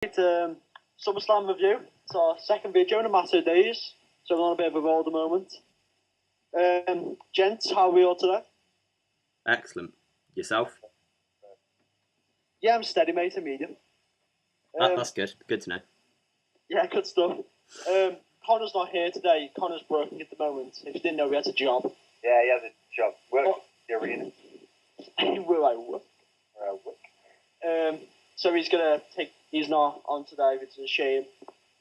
SummerSlam review. It's our second video in a matter of days, so we're on a bit of a roll at the moment. Gents, how are we all today? Excellent. Yourself? Yeah, I'm steady, mate, a medium. That's good. Good to know. Yeah, good stuff. Connor's not here today. Connor's working at the moment. If you didn't know, he has a job. Yeah, he has a job. Work the arena. Will I work? So he's not on today, which is a shame.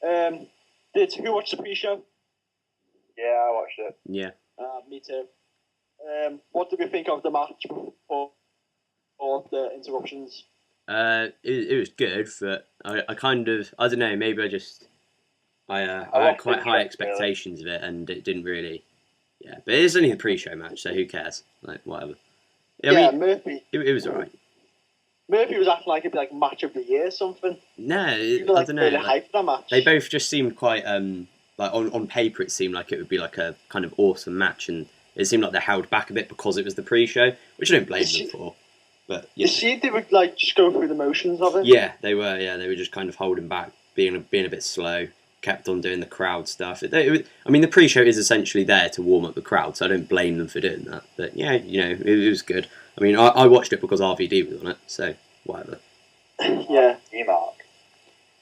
Who watched the pre-show? Yeah, I watched it. Yeah. Me too. What did we think of the match before the interruptions? It was good, but I don't know, maybe I had quite high expectations of it, and it didn't really. Yeah, but it is only the pre-show match, so who cares? Like, whatever. I mean, Murphy. It was alright. Murphy was acting like it'd be like match of the year or something. No, I don't know. Really hyped for that match. They both just seemed quite like on paper it seemed like it would be like a kind of awesome match, and it seemed like they held back a bit because it was the pre-show, which I don't blame them for. But yeah. You see, they would like just go through the motions of it. Yeah, they were. Yeah, they were just kind of holding back, being a bit slow. Kept on doing the crowd stuff. I mean, the pre-show is essentially there to warm up the crowd, so I don't blame them for doing that. But yeah, it was good. I mean, I watched it because RVD was on it, so whatever. Yeah. E-Mark.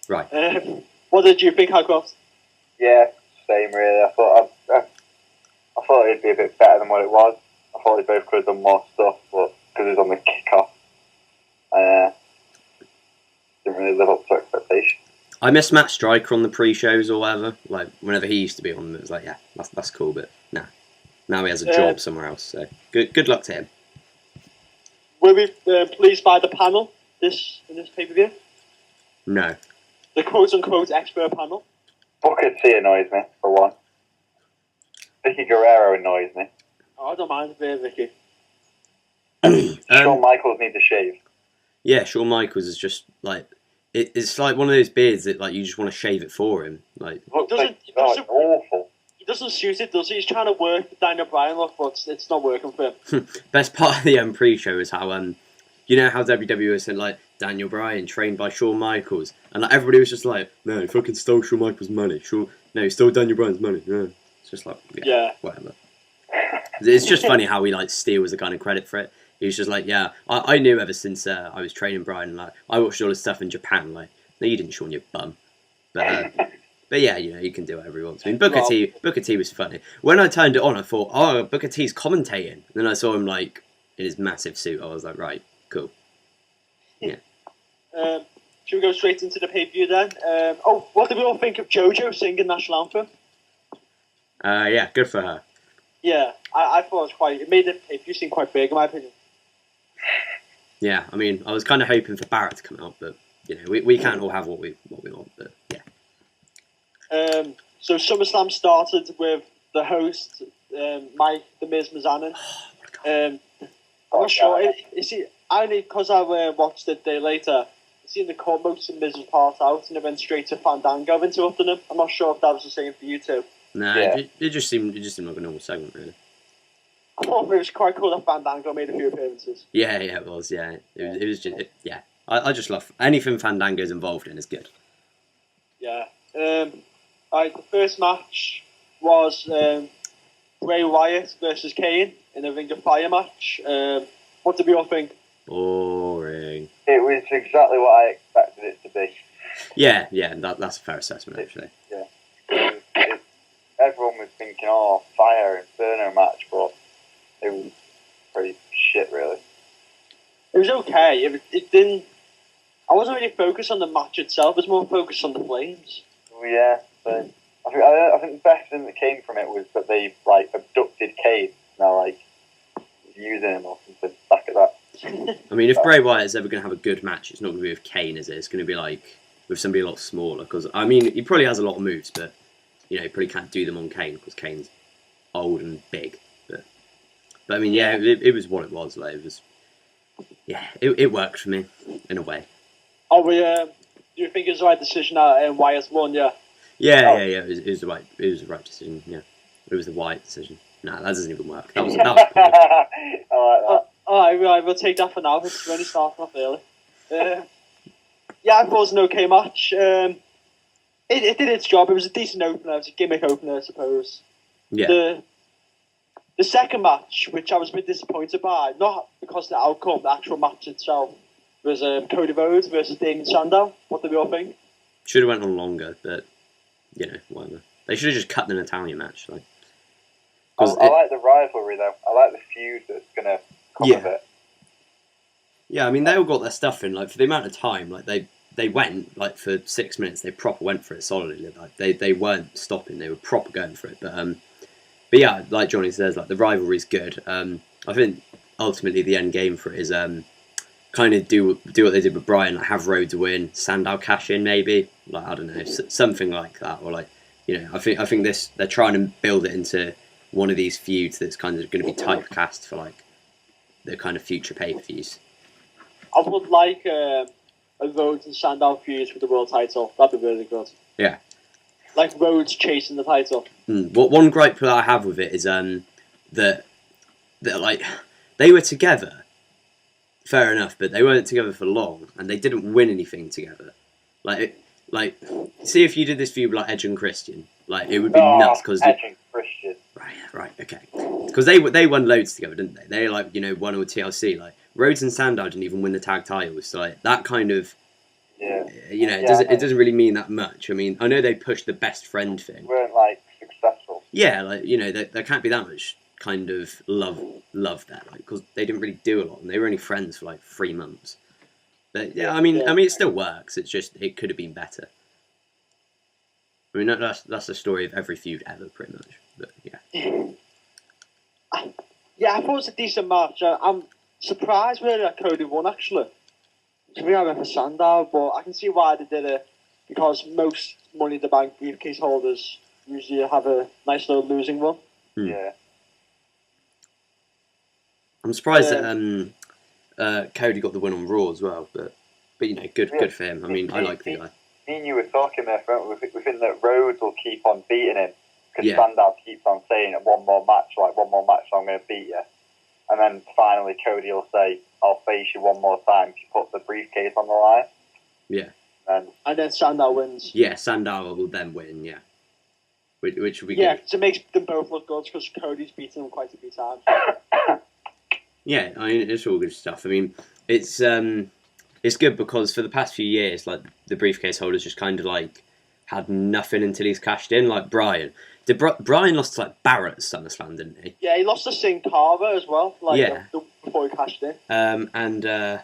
Right. What did you think, Hagcroft? Yeah, same really. I thought it'd be a bit better than what it was. I thought they both could have done more stuff, but because it was on the kickoff, didn't really live up to expectations. I miss Matt Striker on the pre-shows or whatever. Like, whenever he used to be on them, it was like, yeah, that's cool, but nah. Now he has a job somewhere else, so good luck to him. Were we pleased by the panel in this pay-per-view? No. The quote-unquote expert panel? Booker T annoys me, for one. Vicky Guerrero annoys me. Oh, I don't mind a bit of Vicky. Shawn Michaels needs a shave. Yeah, Shawn Michaels is just, like... It's like one of those beards that like you just want to shave it for him. Like it's awful. He doesn't suit it, does he? He's trying to work the Daniel Bryan look, but it's not working for him. Best part of the pre-show is how you know how WWE said like Daniel Bryan trained by Shawn Michaels, and like everybody was just like, no, he fucking stole Shawn Michaels' money. No, he stole Daniel Bryan's money. No. It's just like whatever. It's just funny how he like steals the kind of credit for it. He was just like, yeah, I knew ever since I was training Brian, like, I watched all his stuff in Japan, like, no, you didn't, Sean, you bum. But yeah, you can do whatever he wants. I mean, Booker T was funny. When I turned it on, I thought, oh, Booker T's commentating. And then I saw him, like, in his massive suit. I was like, right, cool. Yeah. Should we go straight into the pay-per-view then? What did we all think of JoJo singing National Anthem? Yeah, good for her. Yeah, I thought it made the pay-per-view seem quite big, in my opinion. Yeah, I mean, I was kind of hoping for Barrett to come out, but we can't all have what we want. But yeah. So SummerSlam started with the host, Mike the Miz Mizanin. I'm not sure. Only because I watched it a day later. I seen the call most of Miz's part out, and it went straight to Fandango interrupting him. I'm not sure if that was the same for you too. No, it just seemed like a normal segment, really. I thought it was quite cool that Fandango made a few appearances. Yeah, it was. Yeah, it was just yeah. I just love anything Fandango's involved in is good. Yeah. The first match was Bray Wyatt versus Kane in a Ring of Fire match. What did we all think? Boring. It was exactly what I expected it to be. Yeah, that's a fair assessment actually. Yeah. Everyone was thinking, oh, Fire Inferno match, but it was pretty shit, really. It was okay. It didn't. I wasn't really focused on the match itself. I was more focused on the flames. Yeah, but I think the best thing that came from it was that they like abducted Cade. Now, like using him or something. Back at that. I mean, if Bray Wyatt is ever going to have a good match, it's not going to be with Kane, is it? It's going to be like with somebody a lot smaller. Because I mean, he probably has a lot of moves, but he probably can't do them on Kane because Kane's old and big. But I mean, yeah, it was what it was. Like it was, yeah, it worked for me in a way. Oh, do you think it was the right decision that Wyatt won? Yeah. Yeah. It was the right decision. Yeah, it was the Wyatt decision. No, that doesn't even work. That was poor. I like that. Alright, we'll take that for now. It's really starting off early. I thought it was an okay match. It did its job. It was a decent opener. It was a gimmick opener, I suppose. Yeah. The second match, which I was a bit disappointed by, not because of the outcome, the actual match itself, was Cody Rhodes versus Damien Sandow. What do we all think? Should have went on longer, but whatever. They should have just cut an Italian match. Like, I like the rivalry though. I like the feud that's gonna come of it. Yeah, I mean they all got their stuff in. Like for the amount of time, like they went like for 6 minutes. They proper went for it solidly. Like they weren't stopping. They were proper going for it. But yeah, like Johnny says, like the rivalry's good. I think ultimately the end game for it is kind of do what they did with Bryan, like have Rhodes win, Sandow cash in maybe. Like I don't know, something like that, or like I think they're trying to build it into one of these feuds that's kind of going to be typecast for like the kind of future pay-per-views. I would like a Rhodes and Sandow feud for the world title. That'd be really good. Yeah. Like Rhodes chasing the title. What one gripe that I have with it is that like they were together, fair enough, but they weren't together for long, and they didn't win anything together. Like see if you did this feud with like Edge and Christian, like it would be nuts because Edge and Christian. Right, okay. Because they won loads together, didn't they? They like won all TLC. Like Rhodes and Sandow didn't even win the tag titles, so like that kind of it doesn't really mean that much. I mean, I know they pushed the best friend thing. Weren't like successful. Yeah, like there can't be that much kind of love there, like because they didn't really do a lot, and they were only friends for like 3 months. But yeah, I mean it still works. It's just it could have been better. I mean that's the story of every feud ever, pretty much. But yeah. Yeah, I thought it was a decent match. I'm surprised really that Cody won actually. To me, I went for Sandow, but I can see why they did it because most Money in the Bank briefcase holders usually have a nice little losing run. Yeah. I'm surprised that Cody got the win on Raw as well, but good for him. I mean, I like the guy. Me and you were talking there, we think that Rhodes will keep on beating him because Sandow keeps on saying one more match, I'm going to beat you. And then finally Cody will say, I'll face you one more time if you put the briefcase on the line. Yeah. And then Sandow wins. Yeah, Sandow will then win, yeah. Which will be good. Yeah, because it makes them both look good because Cody's beaten him quite a few times. Yeah, I mean, it's all good stuff. I mean, it's good because for the past few years, like, the briefcase holders just kind of, like, had nothing until he's cashed in, like Bryan. Bryan lost to, like, Barrett at SummerSlam, didn't he? Yeah, he lost to Sin Cara as well, before he cashed in. And I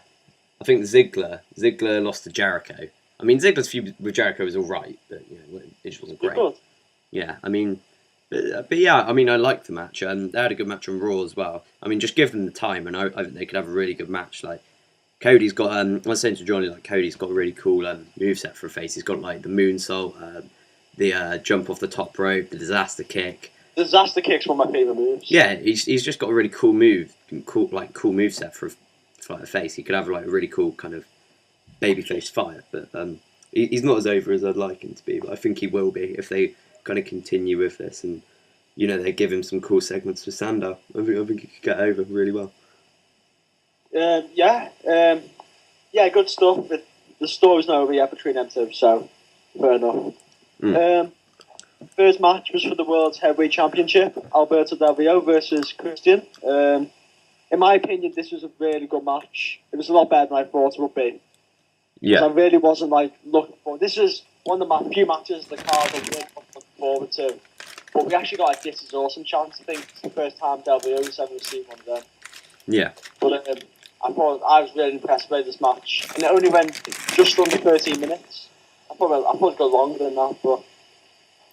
think Ziggler lost to Jericho. I mean, Ziggler's feud with Jericho was all right, but, it just wasn't great. Good. Yeah, I mean... But yeah, I mean, I liked the match. They had a good match on Raw as well. I mean, just give them the time, and I think they could have a really good match. Like, Cody's got, I was saying to Johnny, like, Cody's got a really cool moveset for a face. He's got, like, the moonsault, the jump off the top rope, the disaster kick. The disaster kick's one of my favourite moves. Yeah, he's just got a really cool moveset for a face. He could have, like, a really cool kind of babyface fire. But he's not as over as I'd like him to be, but I think he will be if they kind of continue with this, and they give him some cool segments for Sandow. I think he could get over really well. Yeah, good stuff. But the story's not over yet between them two, so fair enough. First match was for the World's Heavyweight Championship. Alberto Del Rio versus Christian. In my opinion, this was a really good match. It was a lot better than I thought it would be. Yeah, I really wasn't looking for. This is one of the few matches the card I'm really looking forward to. But we actually got a This Is Awesome chance. I think it's the first time Del Rio's ever received one of them. Yeah. But I was really impressed by this match, and it only went just under 13 minutes. I thought it'd go longer than that, but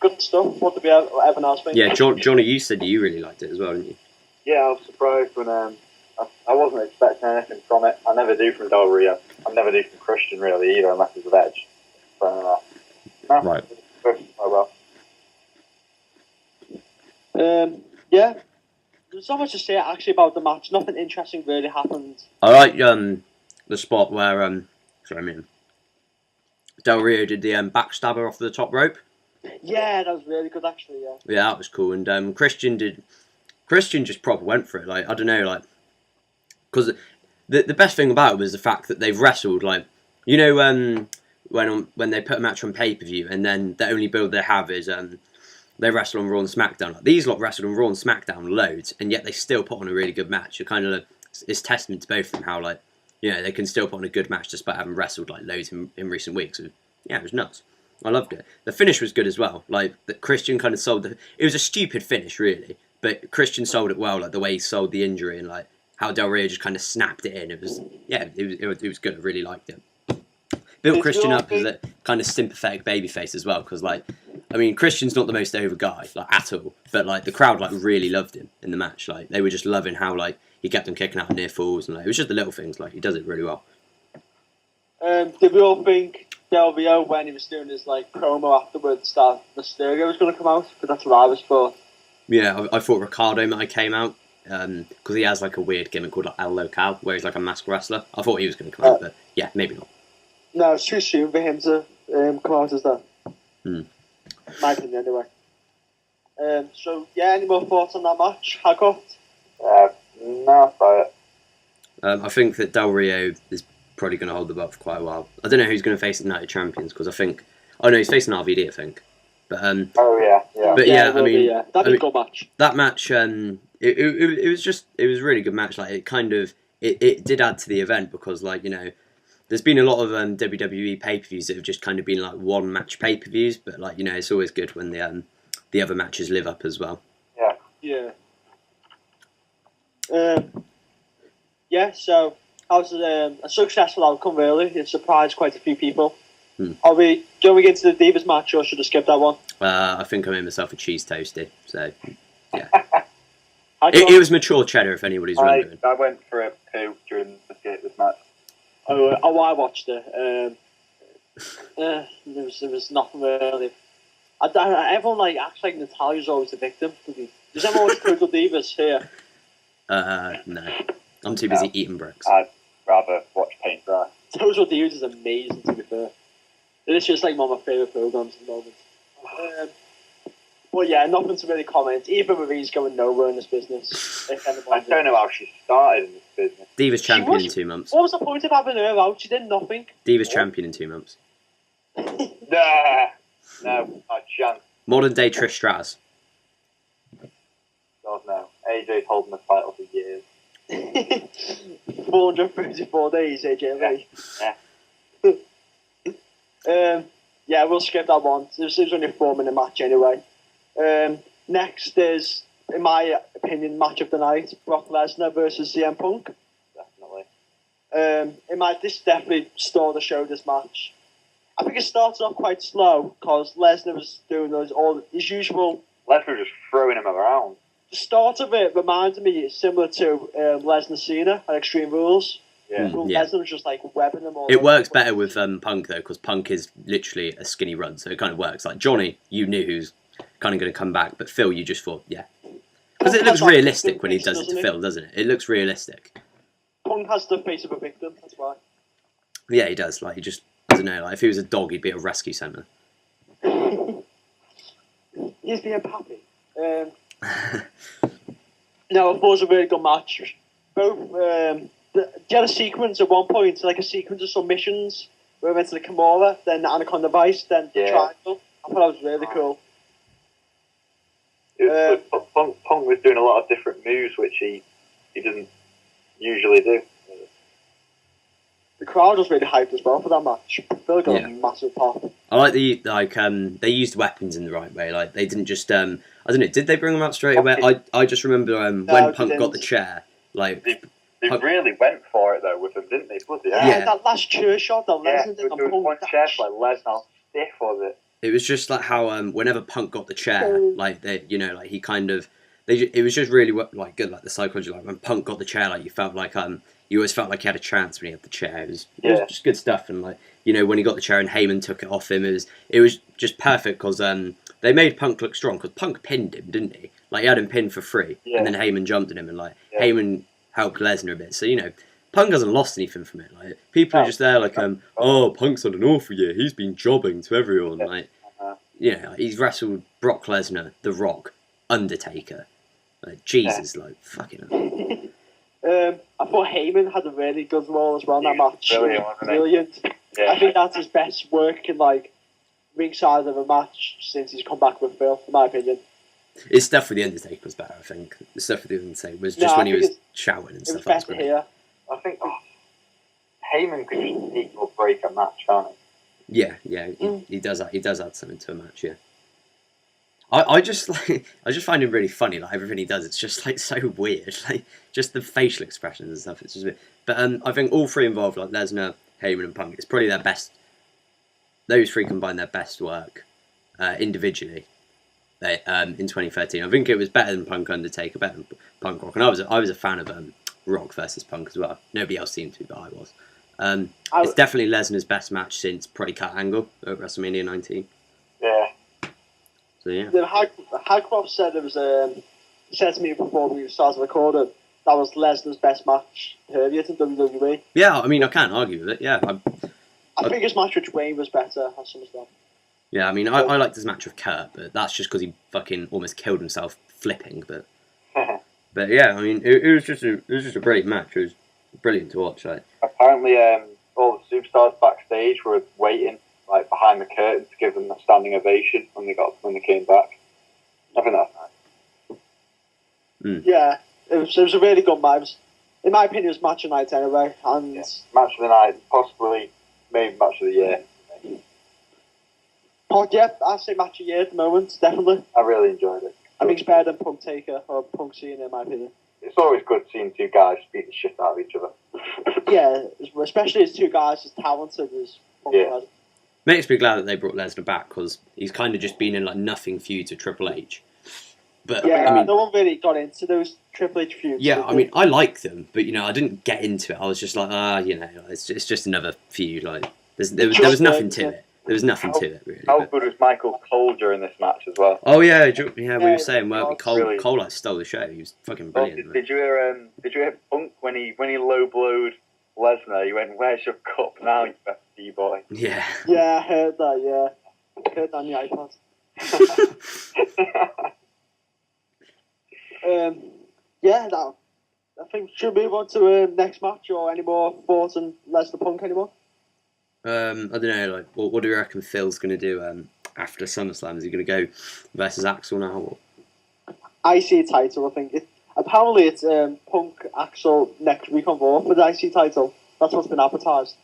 good stuff. What did everyone else think? Yeah, Johnny, you said you really liked it as well, didn't you? Yeah, I was surprised when I wasn't expecting anything from it. I never do from Del Rio. I never do from Christian really either, unless it's with Edge. So, right. Yeah. There's not much to say actually about the match. Nothing interesting really happened. I like the spot where Del Rio did the backstabber off the top rope. Yeah, that was really good actually. Yeah, that was cool. And Christian just proper went for it. Like, I don't know, like, because the best thing about it was the fact that they've wrestled, like, when they put a match on pay-per-view and then the only build they have is they wrestle on Raw and SmackDown. Like, these lot wrestled on Raw and SmackDown loads, and yet they still put on a really good match. It kind of it's testament to both of them how like they can still put on a good match despite having wrestled like loads in recent weeks. So, yeah, it was nuts. I loved it. The finish was good as well. Like that Christian kind of sold it. It was a stupid finish really, but Christian sold it well. Like the way he sold the injury and like how Del Rio just kind of snapped it in. It was it was good. I really liked it. Built Christian up as a kind of sympathetic babyface as well, because like, I mean, Christian's not the most over guy like at all, but like the crowd like really loved him in the match. Like they were just loving how like he kept them kicking out near falls and like it was just the little things. Like he does it really well. Did we all think Del Rio when he was doing his like promo afterwards that Mysterio was going to come out? Because that's what I was for. Yeah, I thought Ricardo might have came out because he has like a weird gimmick called like El Local, where he's like a masked wrestler. I thought he was going to come out, but yeah, maybe not. No, it's too soon for him to come out as that. My opinion, anyway. So, yeah, any more thoughts on that match? Haggoth? No, about it. I think that Del Rio is probably going to hold the belt for quite a while. I don't know who's going to face the United Champions because I think... Oh, no, he's facing RVD, I think. But, oh, yeah. But yeah, I mean... That'd be a good match. That match, it was a really good match. Like, it kind of... It did add to the event because, like, there's been a lot of WWE pay-per-views that have just kind of been like one-match pay-per-views, but like it's always good when the other matches live up as well. Yeah. So how's a successful outcome really? It surprised quite a few people. Are we going into the Divas match or should I skip that one? I think I made myself a cheese toasty, so yeah. it was mature cheddar if anybody's wondering. I went for a poo during this match. Oh, I watched it. There was nothing really. Everyone like acts like Natalia's always the victim. Does anyone watch Total Divas here? No, I'm too busy eating bricks. I'd rather watch paint dry. Total Divas is amazing, to be fair. It's just like one of my favourite programs at the moment. But yeah, nothing to really comment. Eva Marie's going nowhere in this business. I don't know how she started in this business. Divas champion in 2 months. What was the point of having her out? She did nothing. Divas champion in 2 months. Nah, no, not a chance. Modern day Trish Stratus. God no. AJ's holding the title for years. 434 days, AJ Lee. Yeah. Yeah, we'll skip that one. It was only a 4-minute match anyway. Next is, in my opinion, match of the night: Brock Lesnar versus CM Punk. Definitely. This definitely stole the show. This match, I think it started off quite slow because Lesnar was doing all his usual. Lesnar just throwing him around. The start of it reminded me similar to Lesnar Cena at Extreme Rules. Yeah. Lesnar was just like webbing them all. It works better with Punk though, because Punk is literally a skinny run, so it kind of works. Like Johnny, you knew who's kind of going to come back, but Phil, you just thought, yeah, because it looks realistic when he does it to Phil, doesn't it? It looks realistic. Punk has the face of a victim. That's why. Yeah, he does. Like he just, I don't know. Like if he was a dog, he'd be at a rescue centre. He's being happy. No, it was a very good match. Both. You had a sequence at one point, like a sequence of submissions. We went to the Kimura, then the Anaconda Vice, then the Triangle. I thought that was really cool. Punk was doing a lot of different moves, which he doesn't usually do. The crowd was really hyped as well for that match. I feel like it got a massive pop. I like they used weapons in the right way. Like they didn't just I don't know. Did they bring them out straight away? I just remember when Punk got the chair. Like they really went for it though with him, didn't they? Yeah, that last chair shot that Lesnar did. There was one chair like Lesnar stiff, was it? It was just like how whenever Punk got the chair, like they, like he kind of it was just really like good, like the psychology. Like when Punk got the chair, like you felt like you always felt like he had a chance when he had the chair. It was just good stuff, and like when he got the chair and Heyman took it off him, it was just perfect because they made Punk look strong because Punk pinned him, didn't he? Like he had him pinned for free, and then Heyman jumped at him, and like Heyman helped Lesnar a bit. So Punk hasn't lost anything from it. Like people are just there, like Punk's had an awful year. He's been jobbing to everyone. Like he's wrestled Brock Lesnar, The Rock, Undertaker. Like Jesus, like fucking hell. I thought Heyman had a really good role as well in that match. Brilliant. Yeah. I think that's his best work in like ringside of a match since he's come back with Phil, in my opinion. His stuff with the Undertaker was better, I think. The stuff with the Undertaker was just when he was shouting and It stuff. was That was better great. here. I think Heyman could just equal break a match, can't he? Yeah, he does that. He does add something to a match. Yeah, I just find him really funny. Like everything he does, it's just like so weird. Like just the facial expressions and stuff. It's just weird. But I think all three involved, like Lesnar, Heyman, and Punk, it's probably their best. Those three combine their best work individually. In 2013, I think it was better than Punk Undertaker, better than Punk Rock, and I was a fan of Rock versus Punk as well. Nobody else seemed to, but I was. It's definitely Lesnar's best match since probably Kurt Angle at WrestleMania 19. Yeah. So yeah. Then Hagcroft said it was said to me before we started recording that was Lesnar's best match period in WWE. Yeah, I mean I can't argue with it. Yeah, I think his match with Dwayne was better at SummerSlam. yeah. I mean I liked his match with Kurt, but that's just because he fucking almost killed himself flipping. But yeah, I mean it was just a brilliant match. It was brilliant to watch. Like. Apparently, all the superstars backstage were waiting, like behind the curtain, to give them a standing ovation when they came back. I think that's nice. Yeah, it was a really good match. In my opinion, it was match of the night anyway. And match of the night, possibly, maybe match of the year. Yeah, I'd say match of the year at the moment, definitely. I really enjoyed it. I think it's better than Punk Taker or Punk Cena, in my opinion. It's always good seeing two guys beat the shit out of each other. Yeah, especially as two guys as talented as Punk was. Makes me glad that they brought Lesnar back because he's kind of just been in like nothing feud to Triple H. But yeah, I mean, no one really got into those Triple H feuds. Yeah, I mean, I like them, but you know, I didn't get into it. I was just like, you know, it's just another feud. Like, there was nothing to it. There was nothing to it really. How good was Michael Cole during this match as well? Oh yeah, we were saying, well, Cole like stole the show. He was fucking brilliant. Did you hear Punk when he low blowed Lesnar? He went, "Where's your cup now, you FD boy?" Yeah. Yeah, I heard that. Yeah, I heard that on the iPod. I think should we move on to next match or any more thoughts on Lesnar Punk anymore? I don't know. Like, what do you reckon Phil's going to do after SummerSlam? Is he going to go versus Axel now? Or? IC title, I think. Apparently, it's Punk Axel next week on Raw for the IC title. That's what's been advertised.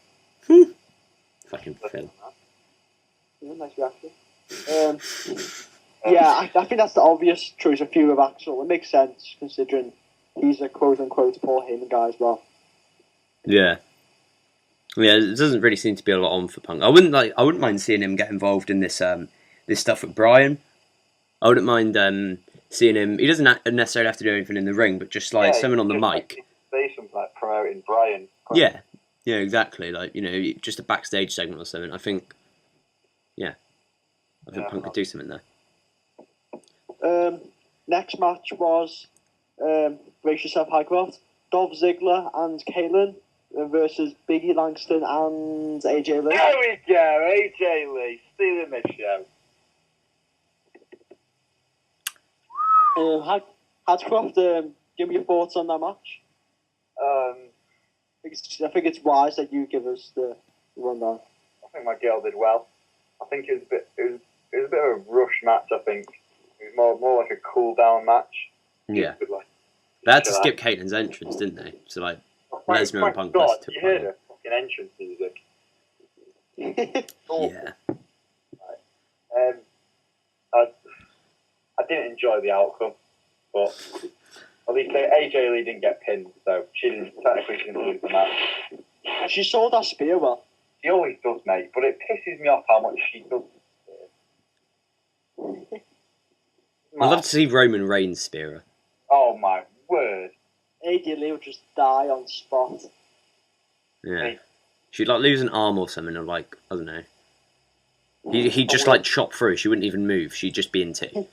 Fucking Phil. Yeah, nice reaction. I think that's the obvious choice of feud of Axel. It makes sense considering he's a quote-unquote Paul Heyman guy as well. Yeah. Yeah, it doesn't really seem to be a lot on for Punk. I wouldn't mind seeing him get involved in this this stuff with Bryan. I wouldn't mind seeing him. He doesn't necessarily have to do anything in the ring, but just like someone on the mic. Say something like promoting Bryan. Yeah, exactly. Like just a backstage segment or something. I think Punk could do something there. Next match was brace yourself, Highcroft. Dolph Ziggler and Kalen versus Biggie Langston and AJ Lee. There we go, AJ Lee stealing this show. Highcroft, give me your thoughts on that match. I think it's wise that you give us the rundown. I think my girl did well. I think it was a bit of a rush match. I think it was more like a cool down match. Yeah. They had to skip Caitlin's entrance, didn't they? So like Lesnar and Punk. God, you heard her fucking entrance music. Yeah. I didn't enjoy the outcome, but at least AJ Lee didn't get pinned, so she didn't lose the match. She sold that spear well. She always does, mate, but it pisses me off how much she does. I'd love to see Roman Reigns spear her. Oh my word. AJ Lee would just die on spot. Yeah. She'd like lose an arm or something, or like, I don't know. He'd just like chop through. She wouldn't even move. She'd just be in two.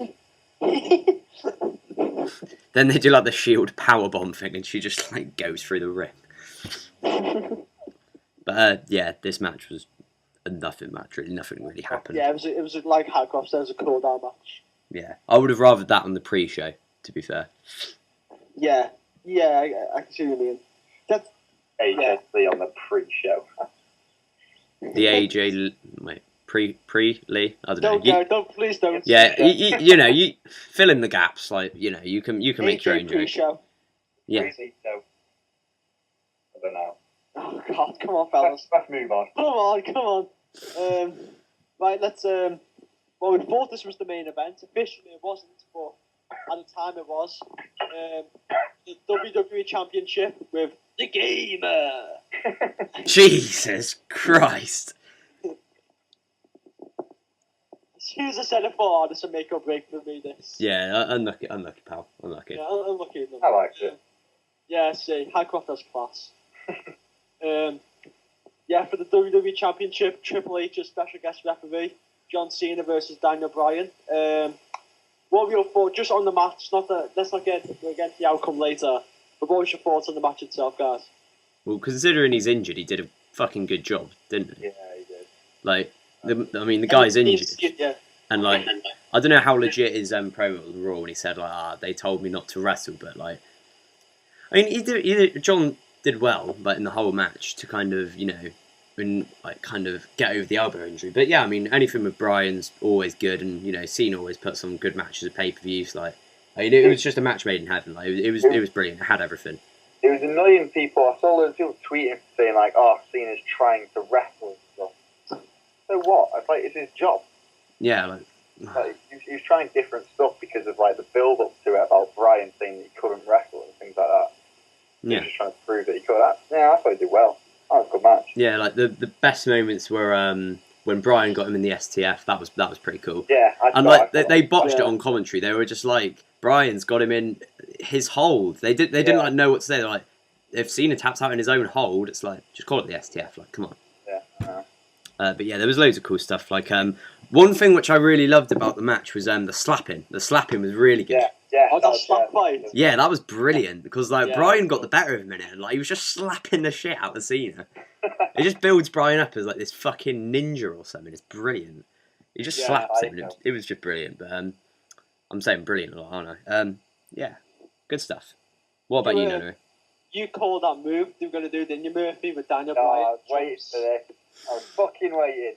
Then they do like the Shield powerbomb thing, and she just like goes through the ring. But this match was a nothing match. Really, nothing really happened. Yeah, it was like Highcroft said, it was a cool down match. Yeah, I would have rathered that on the pre-show. To be fair. Yeah, I can see what you mean. AJ Lee on the pre-show. the AJ, wait, pre-Lee? I don't know. Please don't. Yeah, you know, you fill in the gaps, like, you know, you can make your own joke. Show. Yeah. I don't know. Oh God, come on, fellas. Let's move on. Come on. Right, let's. Well, we thought this was the main event. Officially, it wasn't, but at the time, it was. The WWE Championship with the Gamer. Jesus Christ. Who's a centre forward? It's a make or break for me. This. Yeah, unlucky, pal. Unlucky. Yeah, unlucky. I liked it. Yeah, see, Highcroft has class. Yeah, for the WWE Championship, Triple H as special guest referee, John Cena versus Daniel Bryan. What were your thoughts just on the match? Let's not get the outcome later. But what was your thoughts on the match itself, guys? Well, considering he's injured, he did a fucking good job, didn't he? Yeah, he did. Like, the guy's injured. Yeah. And, like, I don't know how legit his promo was Raw when he said, like, they told me not to wrestle, but, like, I mean, John did well, like, in the whole match to kind of, you know, kind of get over the elbow injury. But, yeah, I mean, anything with Bryan's always good, and, you know, Cena always puts on good matches at pay-per-views, like, I mean, it was just a match made in heaven, like, it was brilliant, it had everything. It was annoying people. I saw loads of people tweeting saying, like, oh, Cena's trying to wrestle and stuff. So what? It's like, it's his job. Yeah, like he was trying different stuff because of, like, the build-up to it about Bryan saying that he couldn't wrestle and things like that. Yeah. He was just trying to prove that he could. Yeah, I thought he did well. That was a good match. Yeah, like, the best moments were when Bryan got him in the STF. That was pretty cool. Yeah. They botched it on commentary. They were just like, Bryan's got him in his hold. They didn't like know what to say. They're like, if Cena taps out in his own hold, it's like, just call it the STF. Like, come on. Yeah. But yeah, there was loads of cool stuff. Like, one thing which I really loved about the match was the slapping. The slapping was really good. Yeah. Oh, that slap fight. Yeah, that was brilliant because, like, Yeah. Bryan got the better of him in it. Like, he was just slapping the shit out of Cena. It just builds Bryan up as like this fucking ninja or something. It's brilliant. He just slaps him. It was just brilliant. But I'm saying brilliant a lot, aren't I? Yeah, good stuff. What about you, Nono? You called that move they were going to do, didn't you, Murphy, with Daniel I Bryan? was waiting for this. I was fucking waiting.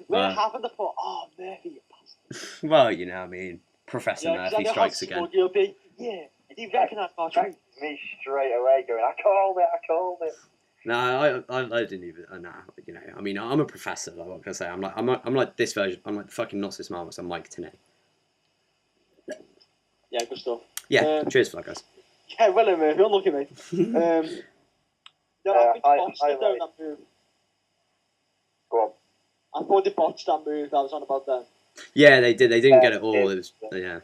When it happened, I thought, oh, Murphy, you bastard. Well, you know, I mean, Professor Murphy strikes again. You'll be, yeah, you recognise my truth. Me straight away going, I called it. No, I didn't even. Nah, you know, I mean, I'm a professor. Like, what can I say? I'm like this version. I'm like fucking not so smart as I'm Mike Tenay. Yeah, good stuff. Yeah, cheers for that, guys. Yeah, well, Murphy, unlucky me. No, I think they botched it down that move. Go on. I thought they botched that move that I was on about then. Yeah, they did. They didn't get it all. It was, yeah.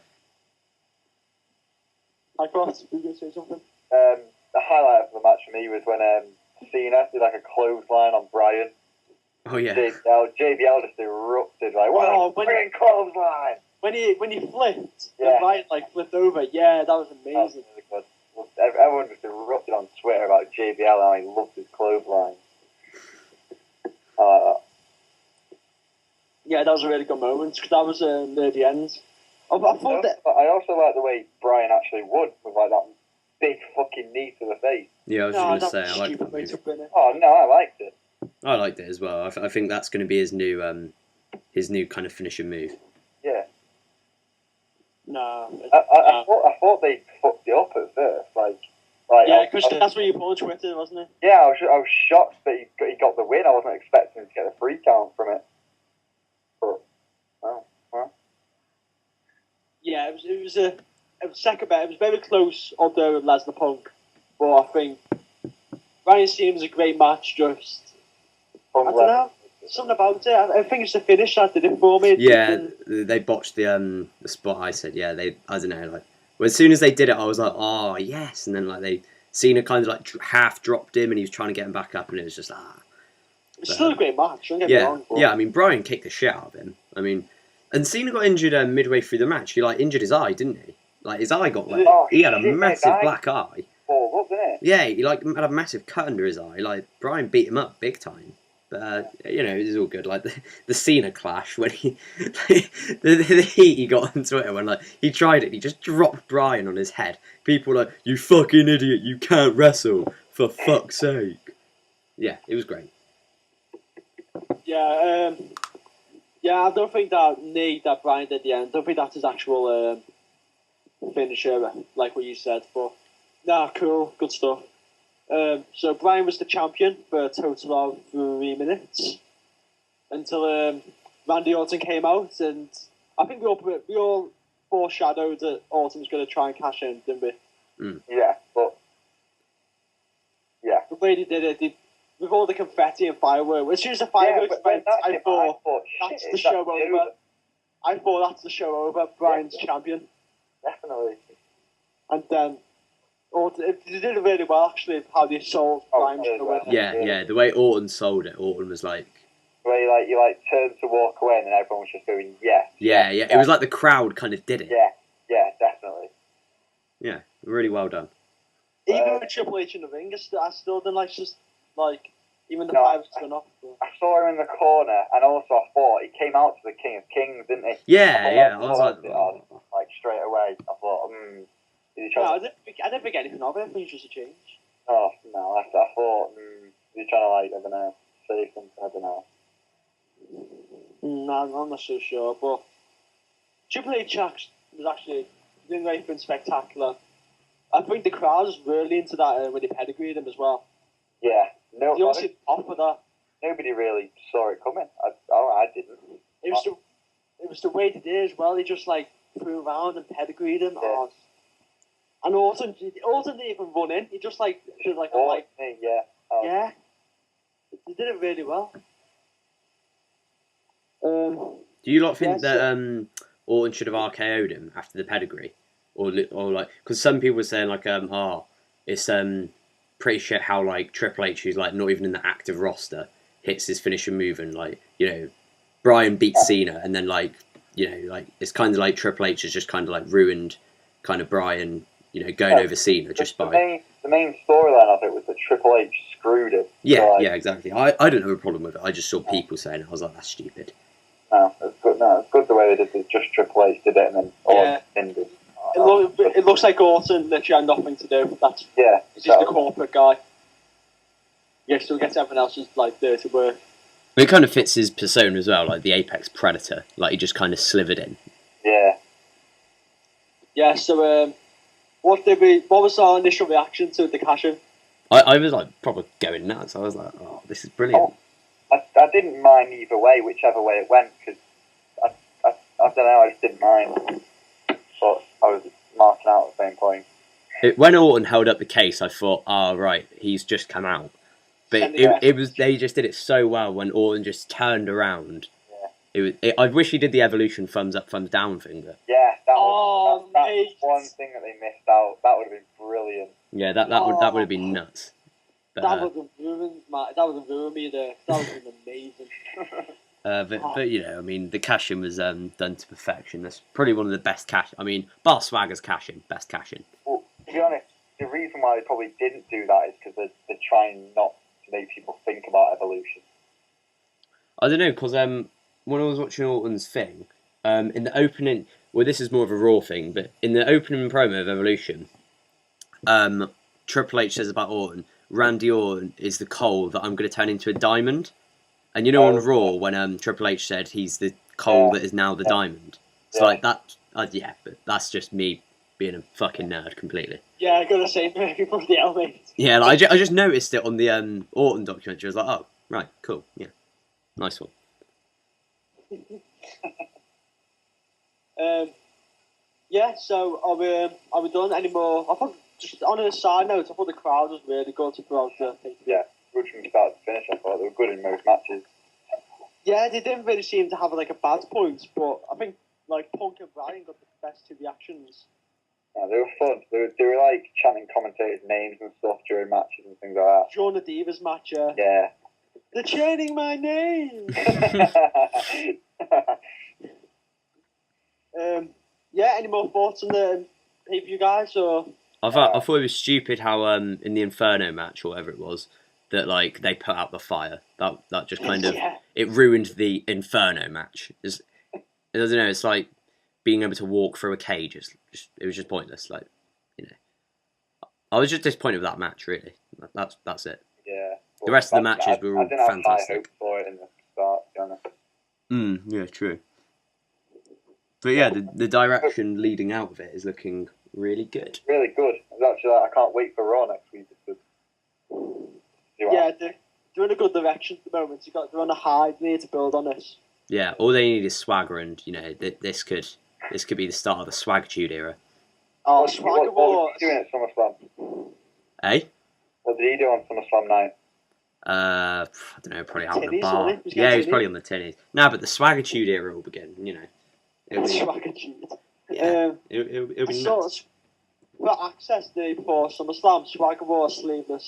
I thought you were going to say something. The highlight of the match for me was when Cena did like a clothesline on Bryan. Oh yeah. JBL just erupted like, wow, brilliant clothesline. When he flipped, Yeah. Bryan like flipped over. Yeah, that was amazing. That was really good. Everyone just erupted on Twitter about JBL and how he loved his clothesline. I like that. Yeah, that was a really good moment. Cause that was near the end. I thought that. I also like the way Bryan actually won with like that big fucking knee to the face. Yeah, I was just going to say, I like that move. Oh no, I liked it. I liked it as well. I think that's going to be his new kind of finishing move. Yeah. No. I thought they fucked it up at first, like yeah, because that's what you put on Twitter, wasn't it? Yeah, I was shocked that he got the win. I wasn't expecting him to get a free count from it. But well. Yeah, it was a second bet. It was very close, although with Lesnar Punk. But I think Ryan Cena was a great match. Just I don't know, something about it. I think it's the finish that did it for me. Yeah, they botched the spot. I said, yeah, I don't know, like, well, as soon as they did it, I was like, oh yes, and then like Cena kind of like half dropped him, and he was trying to get him back up, and it was just It's still a great match. Don't get me wrong. Yeah. I mean, Bryan kicked the shit out of him. I mean, and Cena got injured midway through the match. He like injured his eye, didn't he? Like his eye got like he had a massive black eye. Oh, wasn't it? Yeah, he like had a massive cut under his eye. Like Bryan beat him up big time. But you know, it was all good. Like the Cena clash when the heat he got on Twitter when like he tried it, he just dropped Bryan on his head. People were like, "You fucking idiot! You can't wrestle for fuck's sake!" Yeah, it was great. Yeah, I don't think that knee that Brian did at the end, I don't think that's his actual finisher, like what you said. But, nah, cool, good stuff. So Brian was the champion for a total of 3 minutes until Randy Orton came out, and I think we all foreshadowed that Orton was going to try and cash in, didn't we? Yeah, but the way they did it, with all the confetti and fireworks. As soon as the fireworks went, I thought that's the show over. I thought that's the show over. Brian's champion. Definitely. And then they did it really well, actually, how they sold Brian. Yeah. The way Orton sold it, Orton was like... Where you turned to walk away and then everyone was just going, yeah. Yeah. It was like the crowd kind of did it. Yeah, definitely. Yeah, really well done. Even with Triple H in the ring, I still didn't even the five was going off. I saw him in the corner, and also I thought he came out to the King of Kings, didn't he? Yeah. I was like straight away. I thought, I didn't think anything of it. I think it was just a change. Oh no! I thought he's trying to I don't know, say something. I don't know. No, I'm not so sure. But Triple H was actually doing anything spectacular. I think the crowd was really into that when they pedigreed him as well. Yeah, They all seemed off with that. Nobody really saw it coming. I didn't. It was the way they did it as well. They just threw around and pedigreed him. Yeah. And Orton didn't even run in. He just did yeah. Yeah. They did it really well. Do you lot think that Orton should have RKO'd him after the pedigree? Or because some people were saying it's pretty shit how Triple H, who's not even in the active roster, hits his finishing move, and Brian beats Cena, and then it's kind of like Triple H has just kind of ruined kind of Brian, going over Cena just by the main storyline of it was that Triple H screwed him. Yeah, exactly. I don't have a problem with it. I just saw people saying it. I was like, that's stupid. No, it's good. No, it's good the way they did it. Just Triple H did it, and then Orton ended. It looks like Orton literally had nothing to do. He's just the corporate guy. Yeah, still gets everyone else's dirty work. But it kind of fits his persona as well, like the apex predator. He just kind of slivered in. Yeah. Yeah. So, what was our initial reaction to the cash-in? I was probably going nuts. I was like, oh, this is brilliant. I didn't mind either way, whichever way it went, because I don't know, I just didn't mind. But I was marking out at the same point. When Orton held up the case, I thought, right, he's just come out. But they just did it so well when Orton just turned around. Yeah. I wish he did the Evolution thumbs up, thumbs down thing. But yeah, that's one thing that they missed out. That would have been brilliant. Yeah, that would have been nuts. But, that would have ruined me there. That would have been amazing. But I mean, the cash-in was done to perfection. That's probably one of the best bar Swagger's cash-in, best cash-in. Well, to be honest, the reason why they probably didn't do that is because they're trying not to make people think about Evolution. I don't know, because when I was watching Orton's thing, in the opening, well, this is more of a Raw thing, but in the opening promo of Evolution, Triple H says about Orton, Randy Orton is the coal that I'm going to turn into a diamond. And on Raw, when Triple H said he's the coal that is now the diamond. So that, but that's just me being a fucking nerd completely. Yeah, I gotta say, people the element. Yeah, I just noticed it on the Orton documentary. I was like, oh, right, cool, yeah, nice one. So are we done anymore? I thought, just on a side note, I thought the crowd was really good throughout the pay-per-view. Yeah, good from start to finish. I thought they were good in most matches. Yeah, they didn't really seem to have a bad point, but I think Punk and Bryan got the best two reactions. Yeah, they were fun. They were chanting commentators' names and stuff during matches and things like that. During the Divas match, yeah. They're chanting my name. Any more thoughts on the pay-per-view, guys? Or I thought it was stupid how in the Inferno match or whatever it was that they put out the fire. That just kind of it ruined the Inferno match. I don't know. It's like being able to walk through a cage. It was just pointless. I was just disappointed with that match. Really, that's it. Yeah. The rest of the matches were all fantastic. I hope for it in start, to be honest. Yeah, true. But yeah, the direction leading out of it is looking really good. Really good. Actually, I can't wait for Raw next week. Yeah, they're in a good direction at the moment. They're on a high. They need to build on this. Yeah, all they need is Swagger, and this could be the start of the Swagitude era. Oh, Swagger what was he doing at SummerSlam? Eh? What did he do on SummerSlam night? I don't know, probably out in the Tinnies, bar. wasn't he? Yeah, he was tinnies. probably on the tinnies. No, but the Swagitude era will begin. It'll be, Swaggertude. yeah, it'll be nuts. For access day before SummerSlam, Swagger wore a sleeveless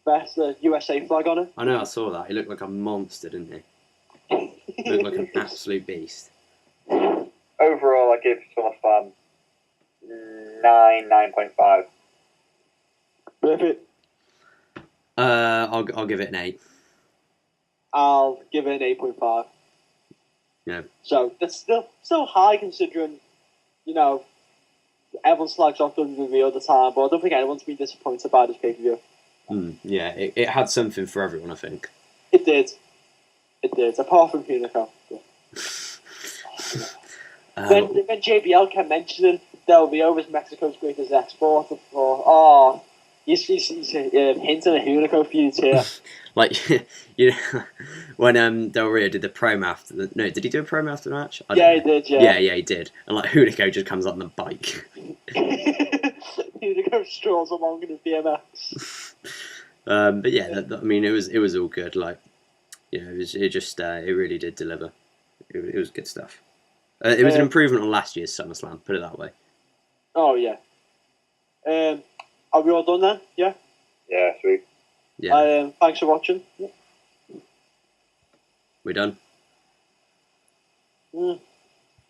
vest, the USA flag on it. I know, I saw that. He looked like a monster, didn't he? He looked like an absolute beast. Overall, I give SummerSlam 9.5. Perfect. I'll give it an 8. I'll give it an 8.5. Yeah. So that's still high considering, everyone slags off WWE all the time, but I don't think anyone's been disappointed by this pay-per-view. Yeah, it had something for everyone, I think. It did, apart from Hunico. Yeah. When JBL kept mentioning WBO was Mexico's greatest export, he's hinting at Hunico feuds here. Like, when Del Rio did the promo after no, did he do a promo after the match? Yeah, he did, yeah. Yeah, he did. And like, Hunico just comes on the bike. Hunico strolls along in his BMX. But yeah, it was all good. Like, it really did deliver. It was good stuff. It was an improvement on last year's SummerSlam, put it that way. Oh, yeah. Are we all done then? Yeah? Yeah, sweet. Yeah. Thanks for watching. We're done.